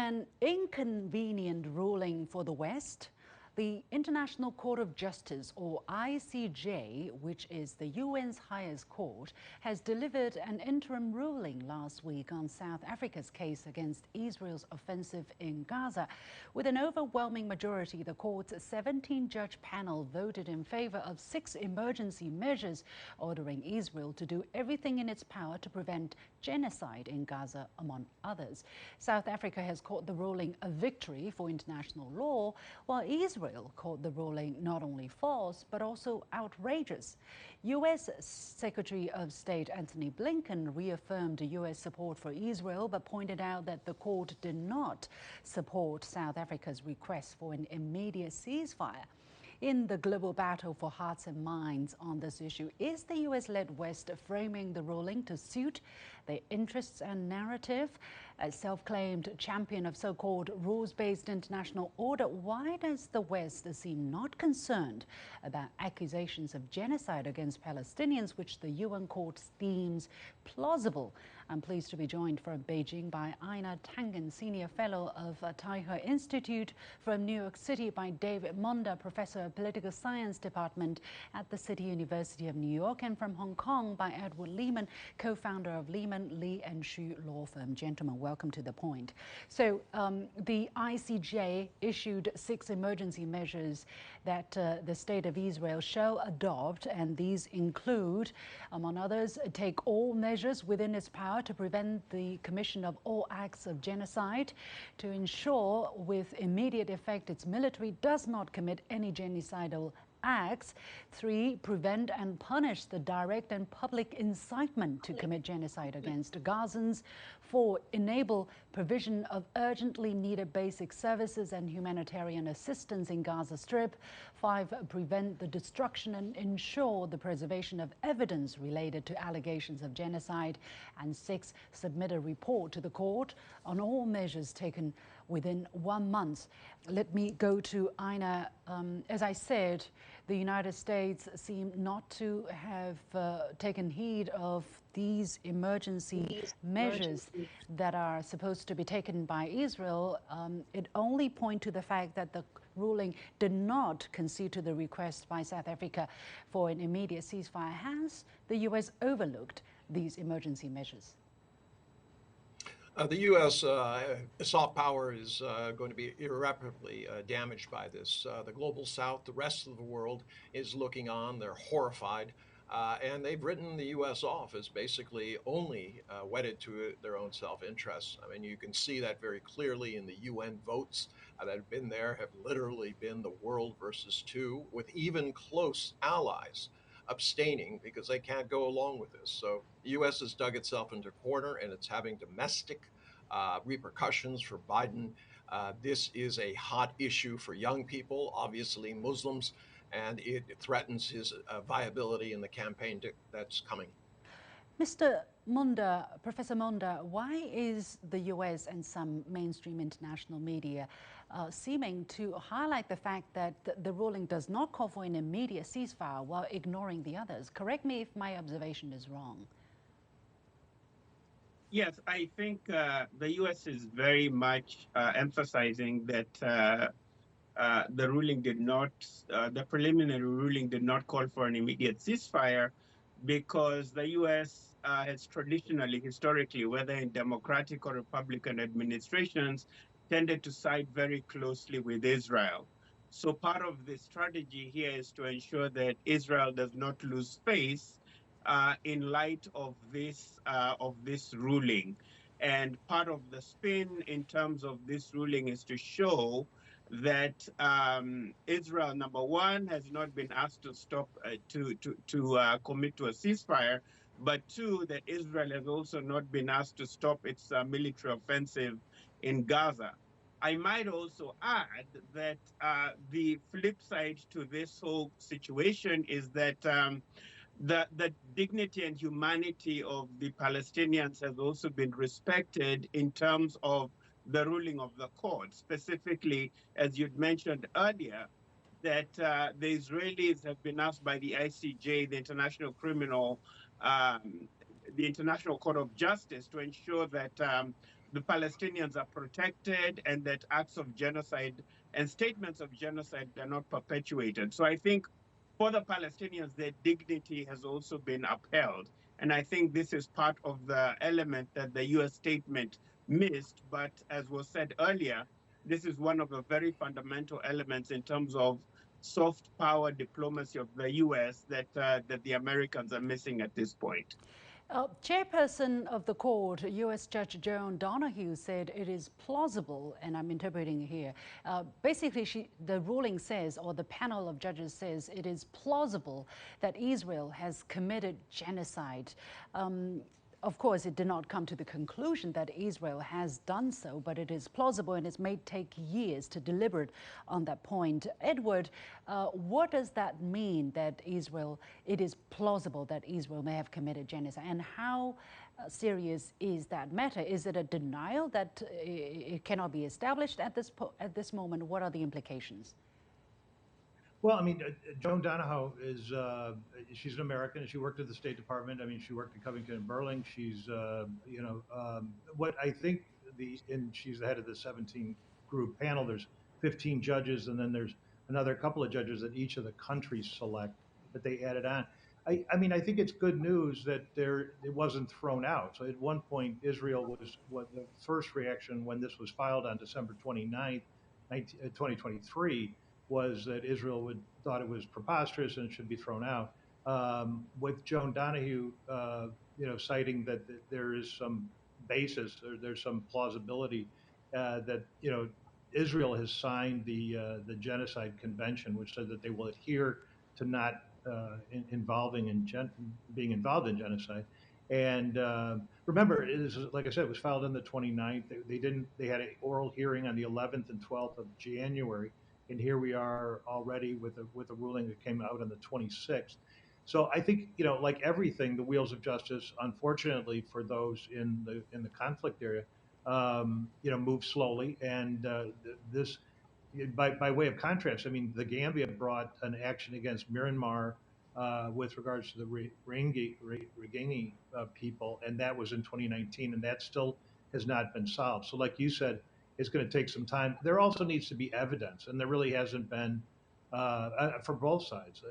An inconvenient ruling for the West. The International Court of Justice, or ICJ, which is the UN's highest court, has delivered an interim ruling last week on South Africa's case against Israel's offensive in Gaza. With an overwhelming majority, the court's 17-judge panel voted in favor of 6 emergency measures, ordering Israel to do everything in its power to prevent genocide in Gaza, among others. South Africa has called the ruling a victory for international law, while Israel called the ruling not only false, but also outrageous. U.S. Secretary of State Antony Blinken reaffirmed U.S. support for Israel, but pointed out that the court did not support South Africa's request for an immediate ceasefire. In the global battle for hearts and minds on this issue, is the U.S.-led West framing the ruling to suit their interests and narrative? A self-claimed champion of so-called rules-based international order, why does the West seem not concerned about accusations of genocide against Palestinians, which the UN court deems plausible? I'm pleased to be joined from Beijing by Einar Tangen, Senior Fellow of Taihe Institute, from New York City by David Monda, Professor of Political Science Department at the City University of New York, and from Hong Kong by Edward Lehman, co-founder of Lehman, Lee and Xu law firm. Gentlemen, welcome to The Point. So the ICJ issued 6 emergency measures that the state of Israel shall adopt, and these include, among others, take all measures within its power to prevent the commission of all acts of genocide, to ensure with immediate effect its military does not commit any genocidal acts. 3, prevent and punish the direct and public incitement to commit genocide against Gazans. 4, enable provision of urgently needed basic services and humanitarian assistance in Gaza Strip. 5, prevent the destruction and ensure the preservation of evidence related to allegations of genocide. And 6, submit a report to the court on all measures taken within 1 month. Let me go to Einar. As I said, the United States seem not to have taken heed of these emergency measures that are supposed to be taken by Israel. It only points to the fact that the ruling did not concede to the request by South Africa for an immediate ceasefire. Has the U.S. overlooked these emergency measures? The U.S. soft power is going to be irreparably damaged by this. The global South, the rest of the world, is looking on. They're horrified. And they've written the U.S. off as basically only wedded to their own self-interests. I mean, you can see that very clearly in the UN votes that have been there, have literally been the world versus 2, with even close allies abstaining because they can't go along with this. So the U.S. has dug itself into a corner, and it's having domestic repercussions for Biden. This is a hot issue for young people, obviously Muslims, and it threatens his viability in the campaign that's coming. Mr. Monda, Professor Monda, why is the U.S. and some mainstream international media seeming to highlight the fact that the ruling does not call for an immediate ceasefire while ignoring the others? Correct me if my observation is wrong. Yes, I think the U.S. is very much emphasizing that the ruling did not, the preliminary ruling did not call for an immediate ceasefire because the U.S. Has traditionally, historically, whether in Democratic or Republican administrations, tended to side very closely with Israel. So part of the strategy here is to ensure that Israel does not lose face in light of this ruling. And part of the spin in terms of this ruling is to show that Israel, number one, has not been asked to stop to commit to a ceasefire, but 2, that Israel has also not been asked to stop its military offensive in Gaza. I might also add that the flip side to this whole situation is that the dignity and humanity of the Palestinians has also been respected in terms of the ruling of the court. Specifically, as you'd mentioned earlier, that the Israelis have been asked by the ICJ, the International Court of Justice, to ensure that the Palestinians are protected and that acts of genocide and statements of genocide are not perpetuated. So I think for the Palestinians, their dignity has also been upheld. And I think this is part of the element that the US statement missed. But as was said earlier, this is one of the very fundamental elements in terms of soft power diplomacy of the US that the Americans are missing at this point. Chairperson of the court, U.S. Judge Joan Donoghue, said it is plausible, and I'm interpreting here, basically the ruling says, or the panel of judges says, it is plausible that Israel has committed genocide. Of course, it did not come to the conclusion that Israel has done so, but it is plausible and it may take years to deliberate on that point. Edward, what does that mean that it is plausible that Israel may have committed genocide? And how serious is that matter? Is it a denial that it cannot be established at this moment? What are the implications? Well, I mean, Joan Donoghue is, she's an American, and she worked at the State Department. I mean, she worked at Covington and Burling. She's, what I think, she's the head of the 17-group panel. There's 15 judges, and then there's another couple of judges that each of the countries select that they added on. I mean, I think it's good news that it wasn't thrown out. So at one point, Israel was, what the first reaction when this was filed on December 29th, 2023, was that Israel thought it was preposterous and it should be thrown out. With Joan Donoghue, citing that there is some basis or there's some plausibility that Israel has signed the Genocide Convention, which said that they will adhere to not being involved in genocide. And remember, it is, like I said, it was filed on the 29th. They had an oral hearing on the 11th and 12th of January. And here we are already with a ruling that came out on the 26th. So I think, like everything, the wheels of justice, unfortunately for those in the conflict area, move slowly. And this, by way of contrast, I mean, the Gambia brought an action against Myanmar with regards to the Rohingya people, and that was in 2019, and that still has not been solved. So like you said, it's going to take some time. There also needs to be evidence, and there really hasn't been for both sides.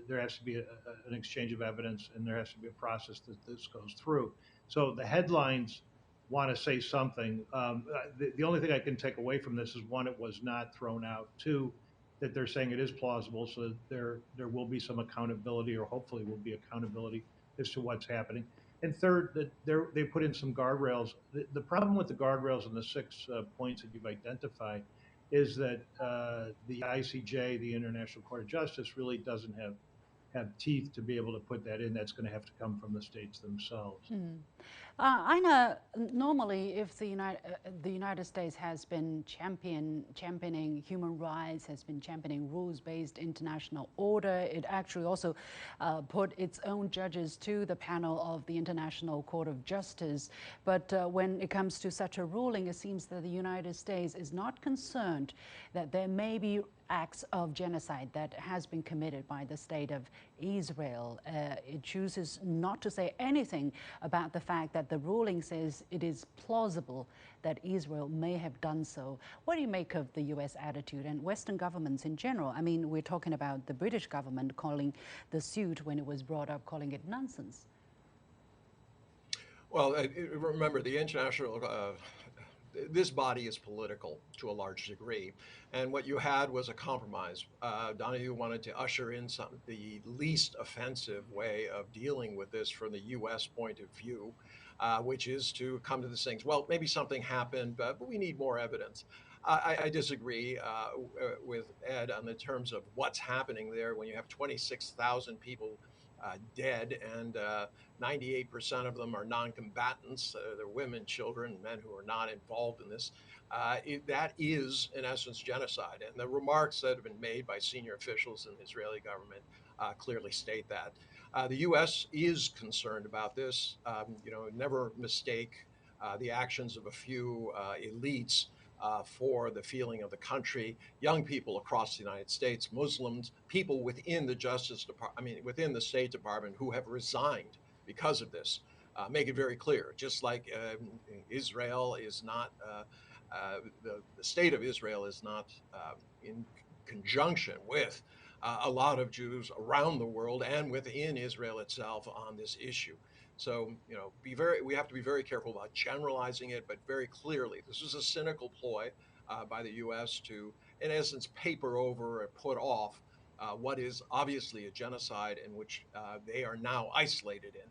There has to be an exchange of evidence, and there has to be a process that this goes through. So the headlines want to say something. The only thing I can take away from this is, one, it was not thrown out. Two, that they're saying it is plausible, so that there will be some accountability, or hopefully will be accountability as to what's happening. And third, that they put in some guardrails. The problem with the guardrails and the 6 points that you've identified is that the ICJ, the International Court of Justice, really doesn't have teeth to be able to put that in. That's going to have to come from the states themselves. Einar, normally, if the United States has been championing human rights, has been championing rules-based international order, it actually also put its own judges to the panel of the International Court of Justice. But when it comes to such a ruling, it seems that the United States is not concerned that there may be acts of genocide that has been committed by the state of Israel. It chooses not to say anything about the fact that the ruling says it is plausible that Israel may have done so. What do you make of the U.S. attitude and Western governments in general? I mean, we're talking about the British government calling the suit, when it was brought up, calling it nonsense. Well, remember, the international this body is political to a large degree, and what you had was a compromise. Donoghue wanted to usher in the least offensive way of dealing with this from the U.S. point of view, which is to come to the things. Well, maybe something happened, but we need more evidence. I disagree with Ed on the terms of what's happening there when you have 26,000 people dead, and 98% of them are non-combatants. They're women, children, men who are not involved in this. That is, in essence, genocide. And the remarks that have been made by senior officials in the Israeli government clearly state that. The U.S. is concerned about this. Never mistake the actions of a few elites for the feeling of the country. Young people across the United States, Muslims, people within the Justice Department, within the State Department, who have resigned because of this. make it very clear. Just like Israel is not, the state of Israel is not in conjunction with a lot of Jews around the world and within Israel itself on this issue. So, we have to be very careful about generalizing it, but very clearly, this is a cynical ploy by the U.S. to, in essence, paper over or put off what is obviously a genocide in which they are now isolated in.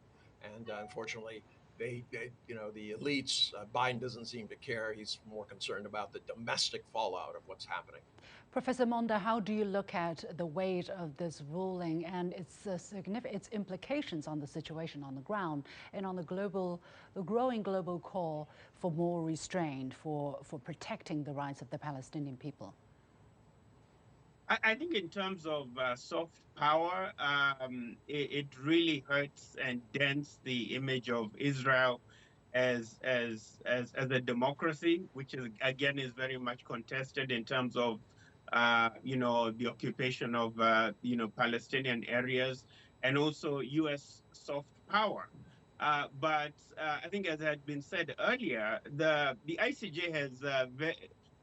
And unfortunately, the elites, Biden doesn't seem to care. He's more concerned about the domestic fallout of what's happening. Professor Monda, how do you look at the weight of this ruling and its implications on the situation on the ground and on the growing global call for more restraint, for protecting the rights of the Palestinian people? I think in terms of soft power, it really hurts and dents the image of Israel as a democracy, which is again is very much contested in terms of the occupation of Palestinian areas and also U.S. soft power. But I think, as had been said earlier, the ICJ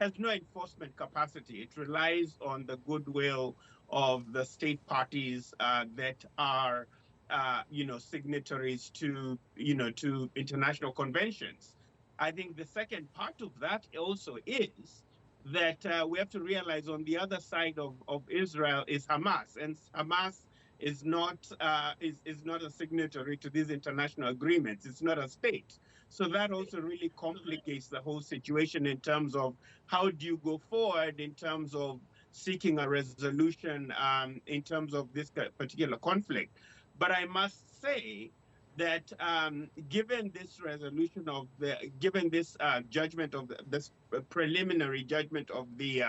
has no enforcement capacity. It relies on the goodwill of the state parties that are, signatories to international conventions. I think the second part of that also is that we have to realize on the other side of Israel is Hamas, and Hamas is not a signatory to these international agreements. It's not a state. So that also really complicates the whole situation in terms of how do you go forward in terms of seeking a resolution in terms of this particular conflict. But I must say that given this resolution given this judgment of this preliminary judgment of the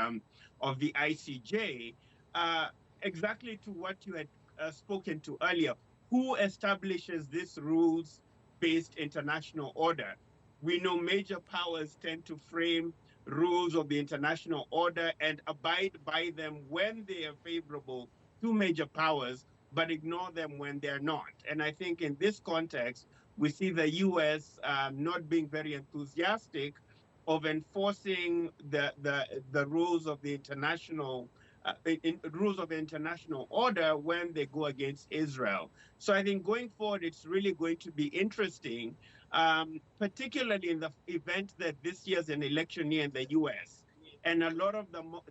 ICJ, exactly to what you had spoken to earlier, who establishes this rules-based international order? We know major powers tend to frame rules of the international order and abide by them when they are favorable to major powers, but ignore them when they're not. And I think in this context, we see the U.S. Not being very enthusiastic of enforcing the rules of the international rules of the international order when they go against Israel. So I think going forward, it's really going to be interesting, particularly in the event that this year's an election year in the U.S. And a lot of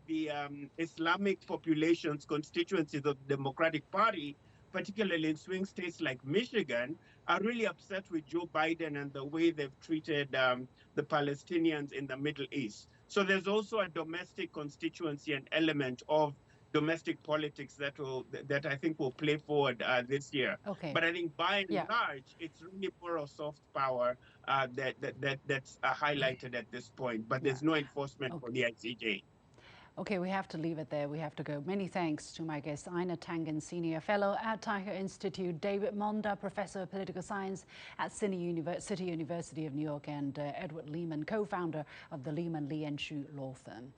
the Islamic population's constituencies of the Democratic Party, particularly in swing states like Michigan, are really upset with Joe Biden and the way they've treated the Palestinians in the Middle East. So there's also a domestic constituency and element of domestic politics that I think will play forward this year. Okay. But I think by and large, it's really more of soft power that's highlighted at this point. But there's no enforcement for the ICJ. Okay, we have to leave it there. We have to go. Many thanks to my guest, Einar Tangen, Senior Fellow at Taihe Institute, David Monda, Professor of Political Science at City University of New York, and Edward Lehman, co-founder of the Lehman Lee & Shu law firm.